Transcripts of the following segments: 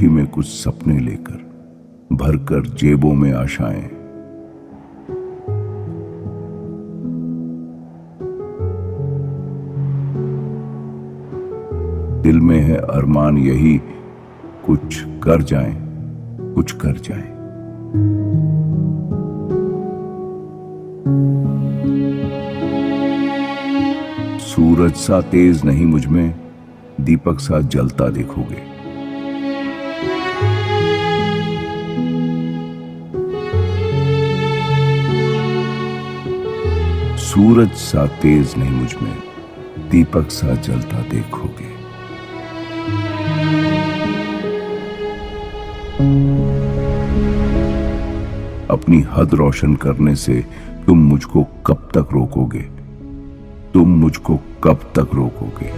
मुट्ठी में कुछ सपने लेकर, भरकर जेबों में आशाएं। दिल में है अरमान यही, कुछ कर जाएं, कुछ कर जाएं। सूरज सा तेज नहीं मुझ में, दीपक सा जलता देखोगे। सूरज सा तेज नहीं मुझ में, दीपक सा जलता देखोगे। अपनी हद रोशन करने से तुम मुझको कब तक रोकोगे? तुम मुझको कब तक रोकोगे?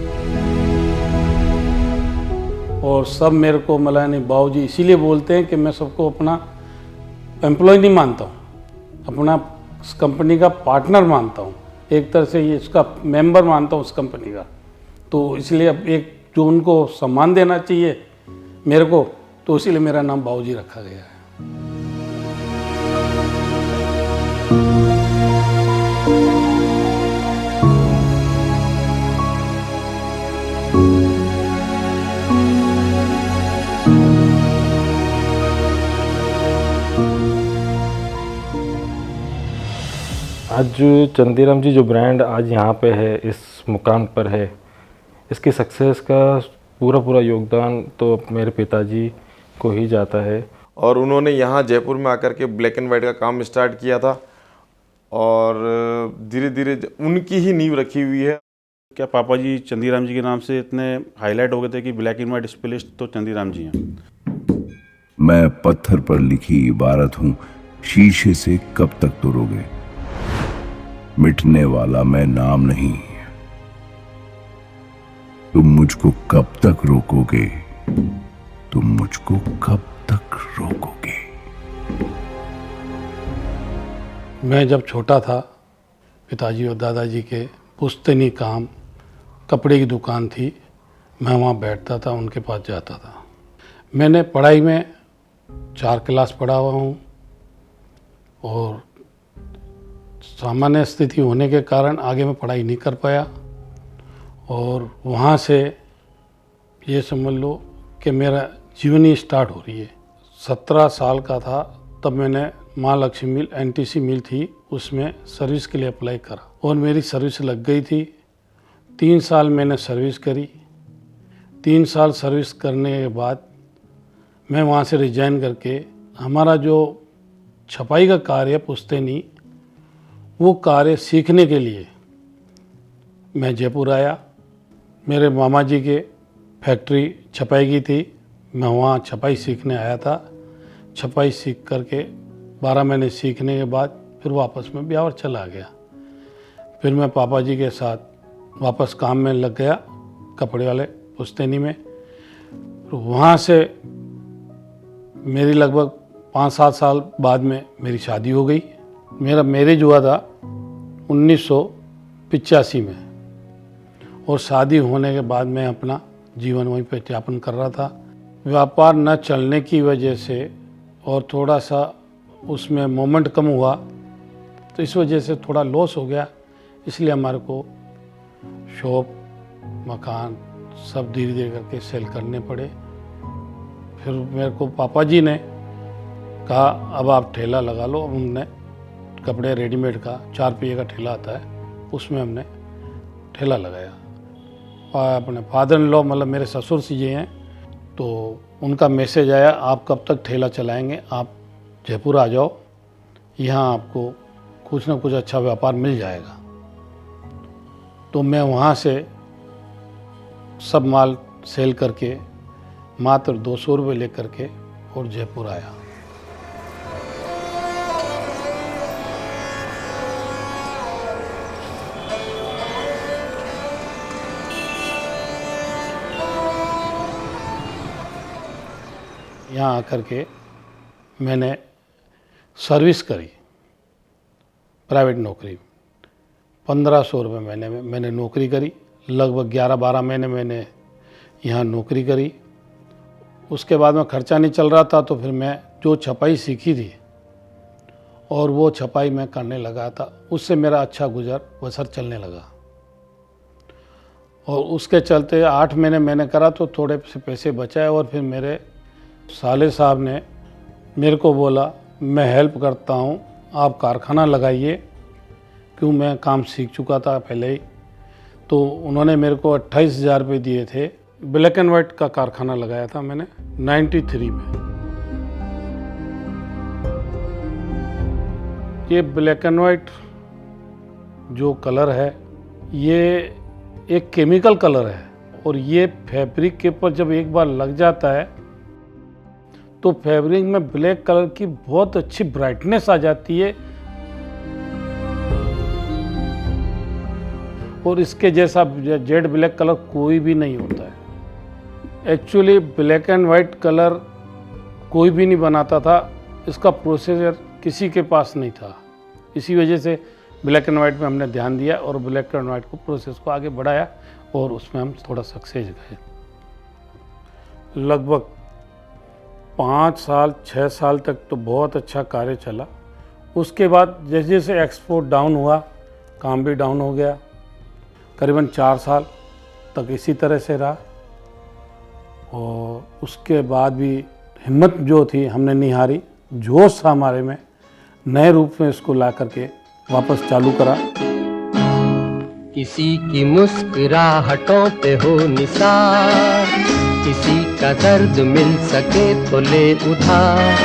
आज जो चंदीराम जी जो ब्रांड आज यहाँ पे है, इस मुकाम पर है, इसकी सक्सेस का पूरा योगदान तो मेरे पिताजी को ही जाता है। और उन्होंने यहाँ जयपुर में आकर के ब्लैक एंड वाइट का काम स्टार्ट किया था और धीरे धीरे उनकी ही नींव रखी हुई है। क्या पापा जी चंदीराम जी के नाम से इतने हाईलाइट हो गए थे कि ब्लैक एंड वाइट स्पेशलिस्ट तो चंदीराम जी हैं। मैं पत्थर पर लिखी इबारत हूं, शीशे से कब तक तोड़ोगे? मिटने वाला मैं नाम नहीं, तुम मुझको कब तक रोकोगे? तुम मुझको कब तक रोकोगे? मैं जब छोटा था, पिताजी और दादाजी के पुश्तैनी काम, कपड़े की दुकान थी, मैं वहाँ बैठता था, उनके पास जाता था। मैंने पढ़ाई में 4 क्लास पढ़ा हुआ हूँ और सामान्य स्थिति होने के कारण आगे मैं पढ़ाई नहीं कर पाया और वहाँ से ये समझ लो कि मेरा जीवनी स्टार्ट हो रही है। 17 साल का था तब मैंने माँ लक्ष्मी मिल एनटीसी मिल थी, उसमें सर्विस के लिए अप्लाई करा और मेरी सर्विस लग गई थी। 3 साल मैंने सर्विस करी। 3 साल सर्विस करने के बाद मैं वहाँ से रिजाइन करके हमारा जो छपाई का कार्य है पुश्तैनी, वो कार्य सीखने के लिए मैं जयपुर आया। मेरे मामा जी के फैक्ट्री छपाई की थी, मैं वहाँ छपाई सीखने आया था। छपाई सीख करके 12 महीने सीखने के बाद फिर वापस में ब्यावर चला गया। फिर मैं पापा जी के साथ वापस काम में लग गया कपड़े वाले पुश्तैनी में। तो वहाँ से मेरी लगभग 5-7 साल बाद में मेरी शादी हो गई। मेरा मैरिज हुआ था 1985 में और शादी होने के बाद मैं अपना जीवन वहीं पे यापन कर रहा था। व्यापार न चलने की वजह से और थोड़ा सा उसमें मोमेंट कम हुआ, तो इस वजह से थोड़ा लॉस हो गया। इसलिए हमारे को शॉप, मकान सब धीरे धीरे करके सेल करने पड़े। फिर मेरे को पापा जी ने कहा अब आप ठेला लगा लो। हमने कपड़े रेडीमेड का 4 पहिए का ठेला आता है, उसमें हमने ठेला लगाया। और अपने फादर इन लॉ मतलब मेरे ससुर जी हैं, तो उनका मैसेज आया आप कब तक ठेला चलाएंगे, आप जयपुर आ जाओ, यहाँ आपको कुछ ना कुछ अच्छा व्यापार मिल जाएगा। तो मैं वहाँ से सब माल सेल करके मात्र 200 रुपये ले करके और जयपुर आया। यहाँ आकर के मैंने सर्विस करी, प्राइवेट नौकरी। 1500 रुपये महीने में मैंने नौकरी करी। लगभग 11-12 महीने मैंने यहाँ नौकरी करी उसके बाद में खर्चा नहीं चल रहा था, तो फिर मैं जो छपाई सीखी थी और वो छपाई मैं करने लगा था, उससे मेरा अच्छा गुजर बसर चलने लगा। और उसके चलते 8 महीने मैंने करा तो थोड़े से पैसे बचाए, और फिर मेरे साले साहब ने मेरे को बोला मैं हेल्प करता हूँ, आप कारखाना लगाइए, क्यों मैं काम सीख चुका था पहले ही। तो उन्होंने मेरे को 28,000 रुपये दिए थे। ब्लैक एंड वाइट का कारखाना लगाया था मैंने 93 में। ये ब्लैक एंड वाइट जो कलर है ये एक केमिकल कलर है, और ये फैब्रिक के ऊपर जब एक बार लग जाता है तो फैब्रिक में ब्लैक कलर की बहुत अच्छी ब्राइटनेस आ जाती है, और इसके जैसा जेड ब्लैक कलर कोई भी नहीं होता है। Actually black and white colour कोई भी नहीं बनाता था, इसका प्रोसीजर किसी के पास नहीं था। इसी वजह से ब्लैक एंड वाइट में हमने ध्यान दिया और ब्लैक एंड वाइट को प्रोसेस को आगे बढ़ाया, और उसमें हम थोड़ा सक्सेस गए। लगभग 5 साल 6 साल तक तो बहुत अच्छा कार्य चला। उसके बाद जैसे जैसे एक्सपोर्ट डाउन हुआ, काम भी डाउन हो गया। करीबन 4 साल तक इसी तरह से रहा, और उसके बाद भी हिम्मत जो थी हमने नहीं हारी, जोश था हमारे में, नए रूप में इसको ला करके वापस चालू करा। किसी की मुस्कुराहटों पे हो निसार, किसी का दर्द मिल सके तो ले उधार,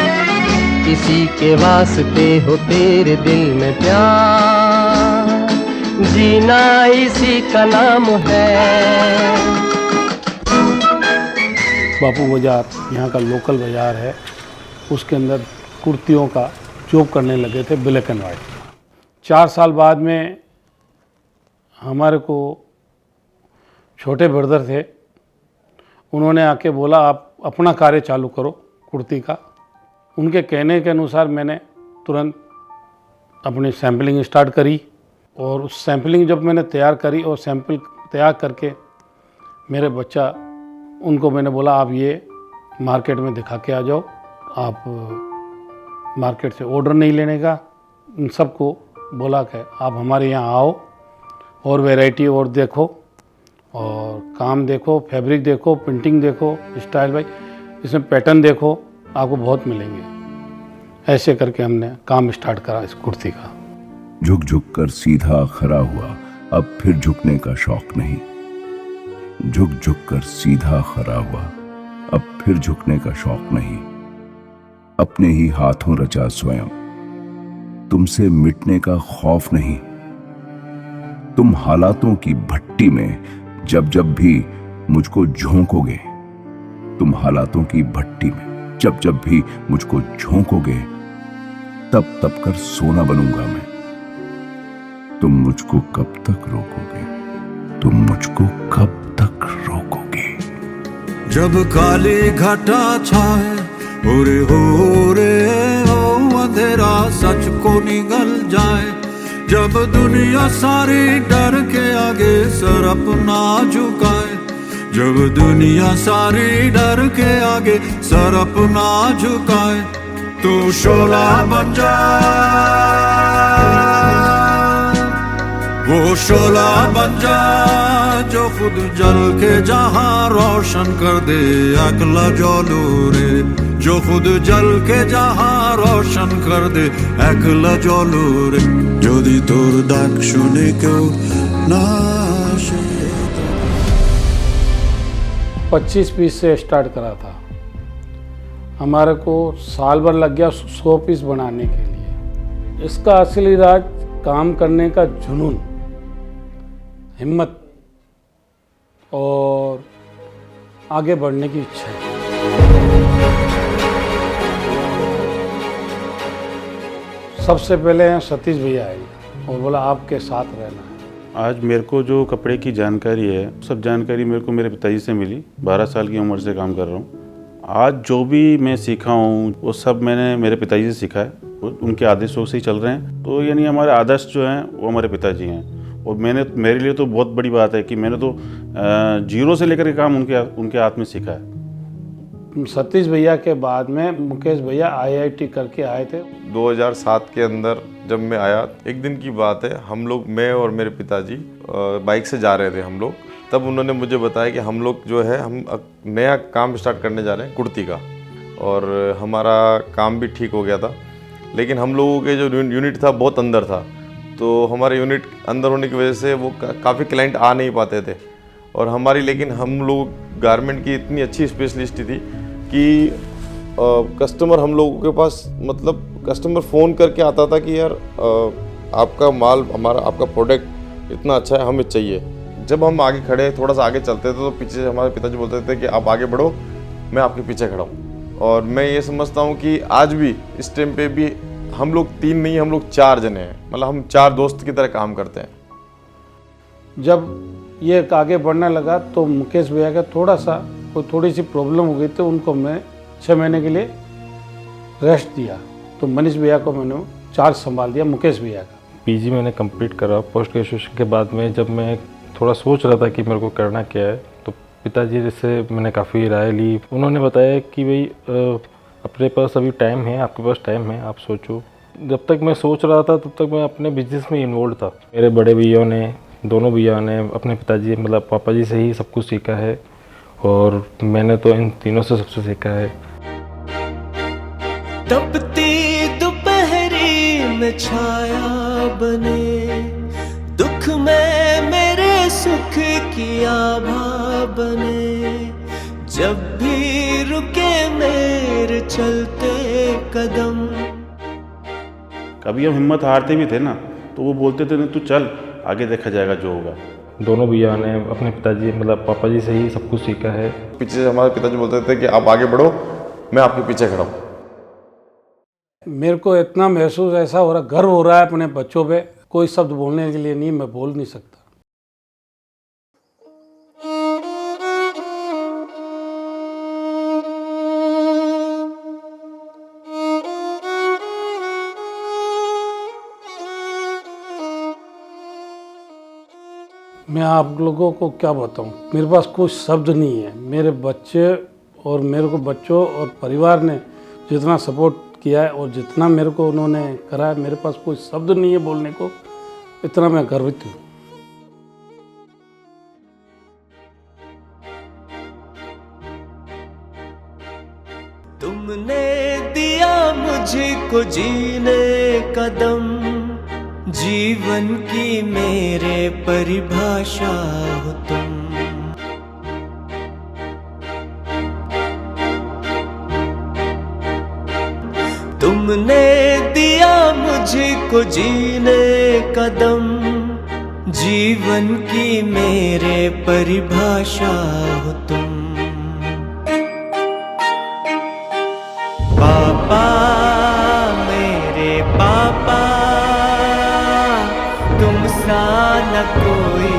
किसी के वास्ते हो तेरे दिल में प्यार, जीना इसी का नाम है। बापू बाज़ार यहाँ का लोकल बाज़ार है, उसके अंदर कुर्तियों का जॉब करने लगे थे ब्लैक एंड वाइट। 4 साल बाद में हमारे को छोटे ब्रदर थे, उन्होंने आके बोला आप अपना कार्य चालू करो कुर्ती का। उनके कहने के अनुसार मैंने तुरंत अपनी सैम्पलिंग स्टार्ट करी, और उस सैम्पलिंग जब मैंने तैयार करी और सैंपल तैयार करके मेरे बच्चा, उनको मैंने बोला आप ये मार्केट में दिखा के आ जाओ, आप मार्केट से ऑर्डर नहीं लेने का। उन सबको बोला कि आप हमारे यहाँ आओ और वैरायटी और देखो, और काम देखो, फैब्रिक देखो, प्रिंटिंग देखो, स्टाइल भाई इसमें पैटर्न देखो, आपको बहुत मिलेंगे। ऐसे करके हमने काम स्टार्ट करा इस कुर्ती का। झुक झुक कर सीधा खड़ा हुआ, अब फिर झुकने का शौक नहीं। झुक झुक कर सीधा खड़ा हुआ, अब फिर झुकने का शौक नहीं। अपने ही हाथों रचा स्वयं, तुमसे मिटने का खौफ नहीं। तुम हालातों की भट्टी में जब जब भी मुझको झोंकोगे, तुम हालातों की भट्टी में जब जब भी मुझको झोंकोगे, तब तब कर सोना बनूंगा मैं। तुम मुझको कब तक रोकोगे, तुम मुझको कब तक रोकोगे। जब काली घटा छाए ओरे हो अंधेरा सच को निगल जाए, जब दुनिया सारी डर के आगे सर अपना झुकाए, जब दुनिया सारी डर के आगे सर अपना झुकाए, तो शोला बन जा, वो शोला बन जा जो खुद जल के जहां रोशन कर दे। अकला जोलू रे जो खुद जल के जहां रोशन कर दे, একলা জলো রে যদি তোর ডাক শুনে কেউ না আসে। 25 पीस से स्टार्ट करा था, हमारे को साल भर लग गया 100 पीस बनाने के लिए। इसका असली राज काम करने का जुनून, हिम्मत और आगे बढ़ने की इच्छा है। सबसे पहले हैं सतीश भैया आए और बोला आपके साथ रहना है। आज मेरे को जो कपड़े की जानकारी है, सब जानकारी मेरे को मेरे पिताजी से मिली। 12 साल की उम्र से काम कर रहा हूँ। आज जो भी मैं सीखा हूँ वो सब मैंने मेरे पिताजी से सीखा है, उनके आदेशों से ही चल रहे हैं। तो यानी हमारे आदर्श जो हैं वो हमारे पिताजी हैं। और मेरे लिए तो बहुत बड़ी बात है कि मैंने तो जीरो से लेकर के काम उनके हाथ में सीखा है। सतीश भैया के बाद में मुकेश भैया IIT करके आए थे। 2007 के अंदर जब मैं आया, एक दिन की बात है, हम लोग, मैं और मेरे पिताजी बाइक से जा रहे थे हम लोग। तब उन्होंने मुझे बताया कि हम लोग जो है हम नया काम स्टार्ट करने जा रहे हैं कुर्ती का, और हमारा काम भी ठीक हो गया था। लेकिन हम लोगों के जो यूनिट था बहुत अंदर था, तो हमारे यूनिट अंदर होने की वजह से वो काफ़ी क्लाइंट आ नहीं पाते थे। और हमारी, लेकिन हम लोग गारमेंट की इतनी अच्छी स्पेशलिस्ट थी कि कस्टमर हम लोगों के पास, मतलब कस्टमर फ़ोन करके आता था कि यार आपका माल, आपका प्रोडक्ट इतना अच्छा है, हमें चाहिए। जब हम आगे खड़े, थोड़ा सा आगे चलते थे, तो पीछे से हमारे पिताजी बोलते थे कि आप आगे बढ़ो, मैं आपके पीछे खड़ा हूँ। और मैं ये समझता हूँ कि आज भी इस टाइम पे भी हम लोग 3 नहीं, हम लोग 4 जने हैं, मतलब हम 4 दोस्त की तरह काम करते हैं। जब ये आगे बढ़ने लगा तो मुकेश भैया का थोड़ी सी प्रॉब्लम हो गई, तो उनको मैं 6 महीने के लिए रेस्ट दिया। तो मनीष भैया को मैंने चार्ज संभाल दिया, मुकेश भैया का। पीजी मैंने कंप्लीट करा। पोस्ट ग्रेजुएशन के बाद में जब मैं थोड़ा सोच रहा था कि मेरे को करना क्या है, तो पिताजी से मैंने काफ़ी राय ली। उन्होंने बताया कि भाई अपने पास अभी टाइम है, आपके पास टाइम है, आप सोचो। जब तक मैं सोच रहा था तब तक मैं अपने बिजनेस में इन्वॉल्व था। मेरे बड़े भैया ने, दोनों भैया ने अपने पिताजी, मतलब पापा जी से ही सब कुछ सीखा है, और मैंने तो इन तीनों से सबसे सीखा है। तपती दोपहरी में छाया बने, दुख में मेरे सुख की आभा बने, जब भी रुके मेरे चलते कदम। कभी हम हिम्मत हारते भी थे ना, तो वो बोलते थे तू चल, आगे देखा जाएगा जो होगा। दोनों भैया ने अपने पिताजी, मतलब पापा जी से ही सब कुछ सीखा है। पीछे से हमारे पिताजी बोलते थे कि आप आगे बढ़ो, मैं आपके पीछे खड़ा हूँ। मेरे को इतना महसूस ऐसा हो रहा, गर्व हो रहा है अपने बच्चों पे। कोई शब्द बोलने के लिए नहीं, मैं बोल नहीं सकता। मैं आप लोगों को क्या बताऊं, मेरे पास कोई शब्द नहीं है। मेरे बच्चे और मेरे को, बच्चों और परिवार ने जितना सपोर्ट किया है और जितना मेरे को उन्होंने करा है, मेरे पास कोई शब्द नहीं है बोलने को। इतना मैं गर्वित हूँ। तुमने दिया मुझको जीने का दम, जीवन की मेरे परिभाषा हो तुम। तुमने दिया मुझको जीने का दम, जीवन की मेरे परिभाषा हो तुम। पापा, मेरे पापा, तुम सा न कोई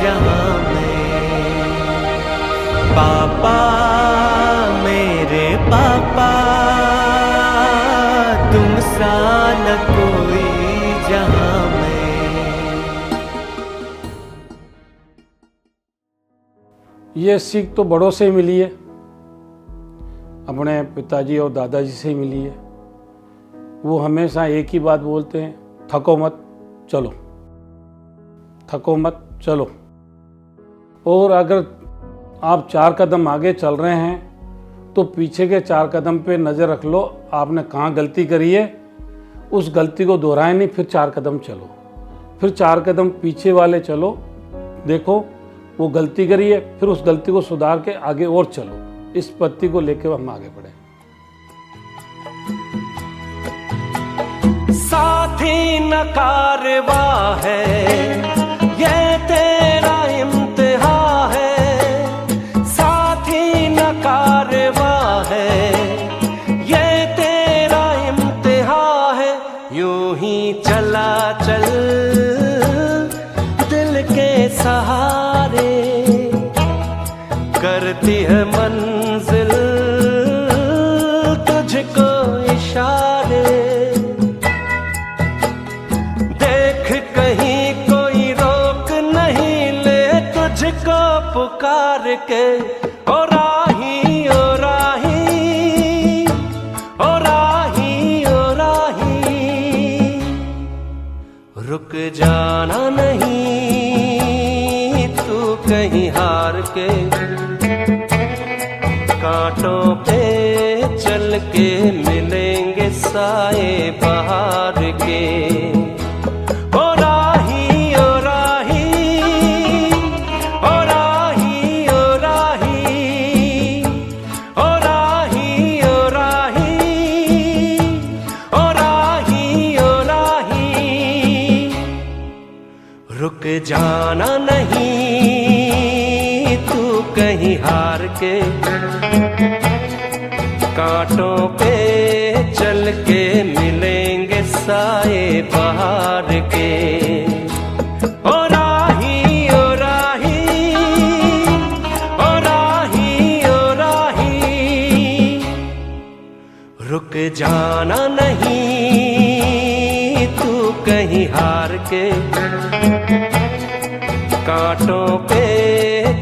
जहां में। पापा, मेरे पापा, तुम सा न कोई जहां में। ये सीख तो बड़ों से ही मिली है, अपने पिताजी और दादाजी से ही मिली है। वो हमेशा एक ही बात बोलते हैं, थको मत चलो, थको मत चलो। और अगर आप 4 कदम आगे चल रहे हैं तो पीछे के 4 कदम पे नज़र रख लो, आपने कहाँ गलती करी है, उस गलती को दोहराए नहीं, फिर 4 कदम चलो, फिर 4 कदम पीछे वाले चलो, देखो वो गलती करी है, फिर उस गलती को सुधार के आगे और चलो। इस पत्ती को लेकर हम आगे बढ़े। साथी न कारवा है, ये तेरा इम्तिहा है। साथी न कारवा है, ये तेरा इम्तिहा है। यूं ही चला चल दिल के सहारे, करती है मंजिल तुझको इशारे। देख कहीं कोई रोक नहीं ले तुझको पुकार के, ओ राही रुक जाना नहीं तू कहीं हार के, कांटों पे चल के मिलेंगे साए बहार के। ओ राही ओ राही ओ राही ओ राही ओ राही ओ राही ओ राही ओ राही, रुक जाना नहीं तू कहीं हार के, कांटों पे चल के मिलेंगे साए बहार के। ओ राही ओ राही ओ राही ओ राही, रुक जाना नहीं तू कहीं हार के, कांटों पे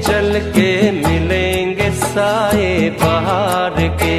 चल के मिलेंगे साए बहार के।